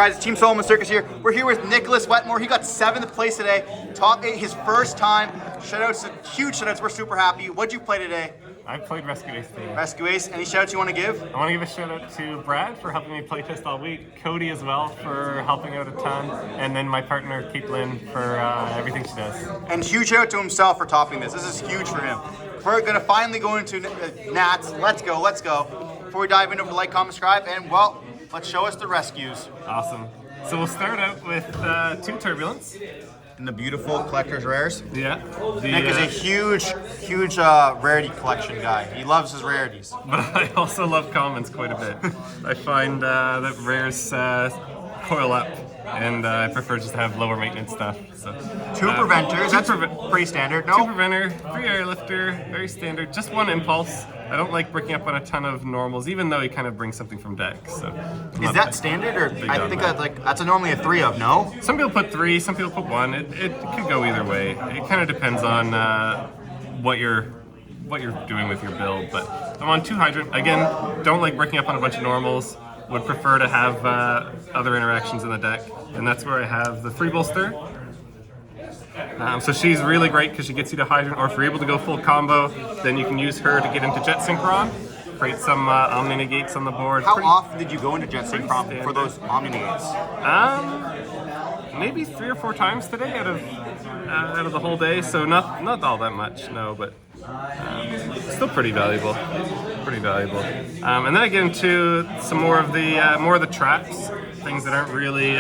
Guys, it's Team Solemn Circus here. We're here with Nicholas Wetmore. He got 7th place today, top 8 his first time. Shoutouts, huge shoutouts. We're super happy. What'd you play today? I played Rescue Ace today. Rescue Ace. Any shoutouts you want to give? I want to give a shout out to Brad for helping me playtest all week, Cody as well for helping out a ton, and then my partner Caitlin for everything she does. And huge shout out to himself for topping this. This is huge for him. We're gonna finally go into Nats. Let's go. Before we dive into like, comment, subscribe, and well, let's show us the rescues. Awesome. So we'll start out with 2 Turbulence. And the beautiful collector's rares. Yeah. Nick is a huge rarity collection guy. He loves his rarities. But I also love commons quite a bit. I find that rares coil up, and I prefer just to have lower maintenance stuff. So 2 preventers. That's pretty standard. No. 2 preventer, 3 airlifter, very standard. Just 1 impulse. I don't like breaking up on a ton of normals, even though he kind of brings something from deck. So is that standard, or I think that's normally a 3 of, no? Some people put 3, some people put 1. It could go either way. It kind of depends on what you're doing with your build. But I'm on 2 Hydrant. Again, don't like breaking up on a bunch of normals. Would prefer to have other interactions in the deck, and that's where I have the 3 Bolster. So she's really great because she gets you to Hydrant, or if you're able to go full combo, then you can use her to get into Jet Synchron, create some Omni Negates on the board. How often did you go into Jet Synchron for those Omni Negates? Maybe 3 or 4 times today out of the whole day, so not all that much, no, but still pretty valuable. And then I get into some more of the traps, things that aren't really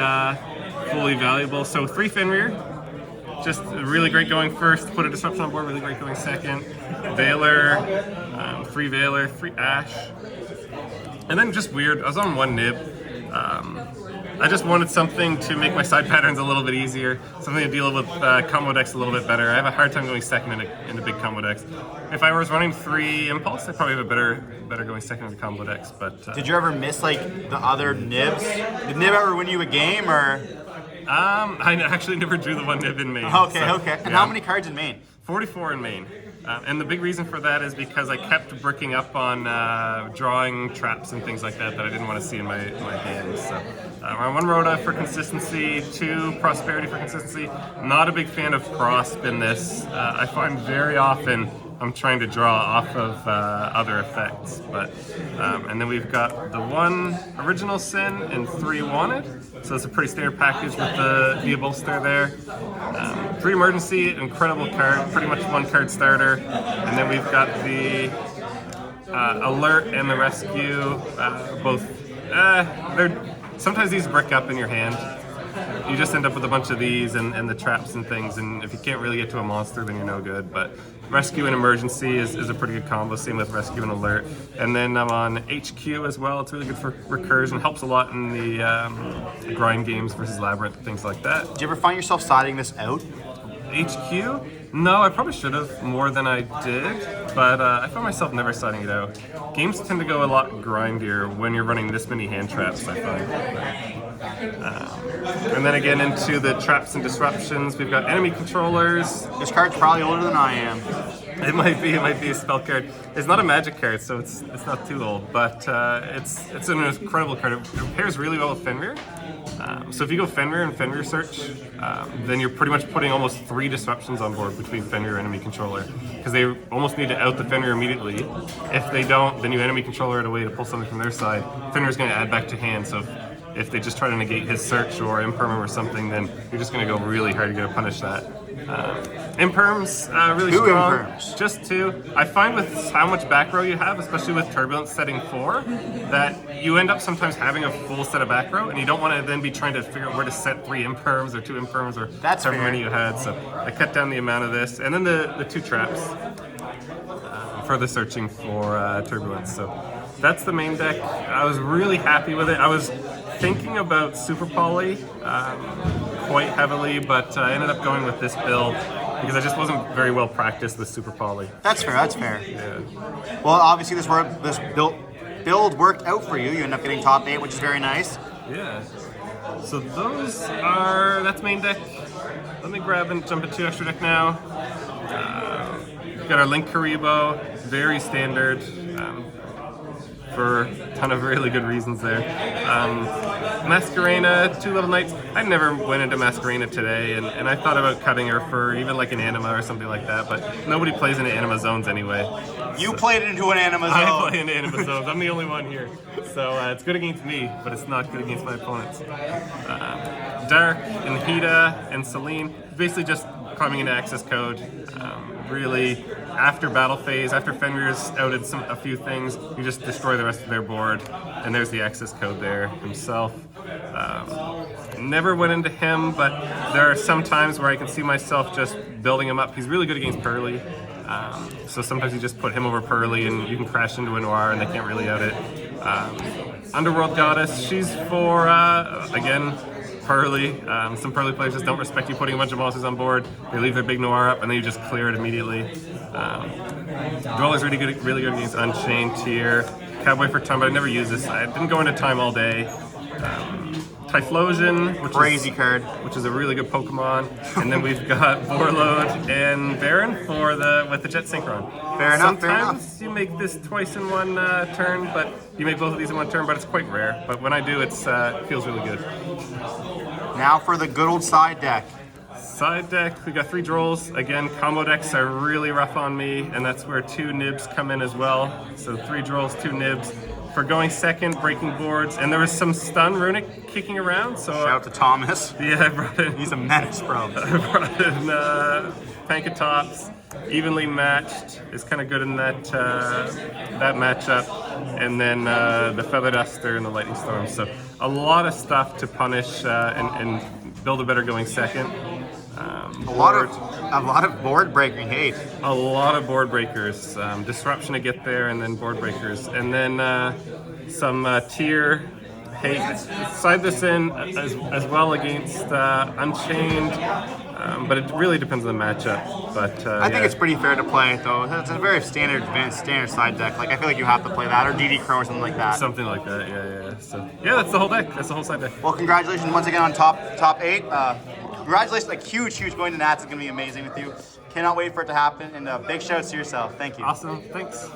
fully valuable. So 3 Fenrir. Just really great going first, put a disruption on board, really great going second. Veiler, 3 Veiler, 3 Ash. And then just weird, I was on 1 Nib. I just wanted something to make my side patterns a little bit easier, something to deal with combo decks a little bit better. I have a hard time going second in a big combo decks. If I was running 3 Impulse, I'd probably have a better going second in the combo decks. But did you ever miss like the other Nibs? Did Nib ever win you a game, or? I actually never drew the 1 Nib in main. Okay. And how many cards in main? 44 in main. And the big reason for that is because I kept bricking up on drawing traps and things like that I didn't want to see in my hands. So I'm 1 Rhoda for consistency, 2 Prosperity for consistency. Not a big fan of Prosp in this. I find very often I'm trying to draw off of other effects, but and then we've got the 1 Original Sin and 3 Wanted, so it's a pretty standard package with the bolster there. 3 Emergency, incredible card, pretty much 1 card starter, and then we've got the Alert and the Rescue, both. Sometimes these brick up in your hand. You just end up with a bunch of these and the traps and things, and if you can't really get to a monster, then you're no good. But Rescue and Emergency is a pretty good combo, same with Rescue and Alert. And then I'm on HQ as well. It's really good for recursion, helps a lot in the grind games versus Labyrinth, things like that. Did you ever find yourself siding this out? HQ? No, I probably should have more than I did, but I found myself never siding it out. Games tend to go a lot grindier when you're running this many hand traps, I find. And then again into the traps and disruptions, we've got enemy controllers. This card's probably older than I am. It might be a spell card. It's not a magic card, so it's not too old, but it's an incredible card. It pairs really well with Fenrir. So if you go Fenrir and Fenrir search, then you're pretty much putting almost 3 disruptions on board between Fenrir and enemy controller, because they almost need to out the Fenrir immediately. If they don't, then you enemy controller it away to pull something from their side. Fenrir's going to add back to hand, so if they just try to negate his search or imperm or something, then you're just going to go really hard to get to punish that. Imperms, really 2 strong. Imperms. Just 2. I find with how much back row you have, especially with Turbulence setting 4, that you end up sometimes having a full set of back row, and you don't want to then be trying to figure out where to set 3 Imperms or 2 Imperms or however many you had. So I cut down the amount of this, and then the 2 traps for the searching for Turbulence. So that's the main deck. I was really happy with it. I was thinking about Super Poly quite heavily, but I ended up going with this build because I just wasn't very well practiced with Super Poly. That's fair. Yeah. Well, obviously this build worked out for you. You end up getting top 8, which is very nice. Yeah. So that's main deck. Let me grab and jump into extra deck now. We've got our Link Karibo, very standard. for a ton of really good reasons there. Masquerena, 2 Little Knights. I never went into Masquerena today, and I thought about cutting her for even like an anima or something like that, but nobody plays into anima zones anyway. You played into an anima zone. I play into anima zones. I'm the only one here. So it's good against me, but it's not good against my opponents. Dark and Hida and Celine, basically just climbing into access code. Really, after battle phase, after Fenrir's outed a few things, you just destroy the rest of their board, and there's the access code there himself. Never went into him, but there are some times where I can see myself just building him up. He's really good against Pearly, so sometimes you just put him over Pearly, and you can crash into a Noir, and they can't really out it. Underworld Goddess, she's for, again, Pearly. Some Pearly players just don't respect you putting a bunch of monsters on board. They leave their big Noir up, and then you just clear it immediately. Dweller's really good against Unchained tier. Cowboy for Time, but I never use this. I didn't go into Time all day. Typhlosion, which is a really good Pokemon, and then we've got Vorlode and Baron with the Jet Synchron. Fair enough. Sometimes you make this twice in one turn, but you make both of these in one turn, but it's quite rare. But when I do, it feels really good. Now for the good old side deck. Side deck, we got 3 Drolls. Again, combo decks are really rough on me, and that's where 2 Nibs come in as well. So 3 Drolls, 2 Nibs. For going second, breaking boards, and there was some stun runic kicking around. So shout out to Thomas. Yeah, I brought in. He's a menace, bro. I brought in Pankatops, evenly matched. Is kind of good in that matchup, and then the Feather Duster and the Lightning Storm. So a lot of stuff to punish and build a better going second. A lot of board breaking hate. A lot of board breakers. Disruption to get there, and then board breakers, and then some tier hate. Side this in as well against Unchained, but it really depends on the matchup. But I think it's pretty fair to play it though. It's a very standard side deck. Like I feel like you have to play that or DD Crow or something like that. Something like that. Yeah. So yeah, that's the whole deck. That's the whole side deck. Well, congratulations once again on top 8. Congratulations, like huge going to Nats is going to be amazing with you. Cannot wait for it to happen, and big shout out to yourself. Thank you. Awesome, thanks.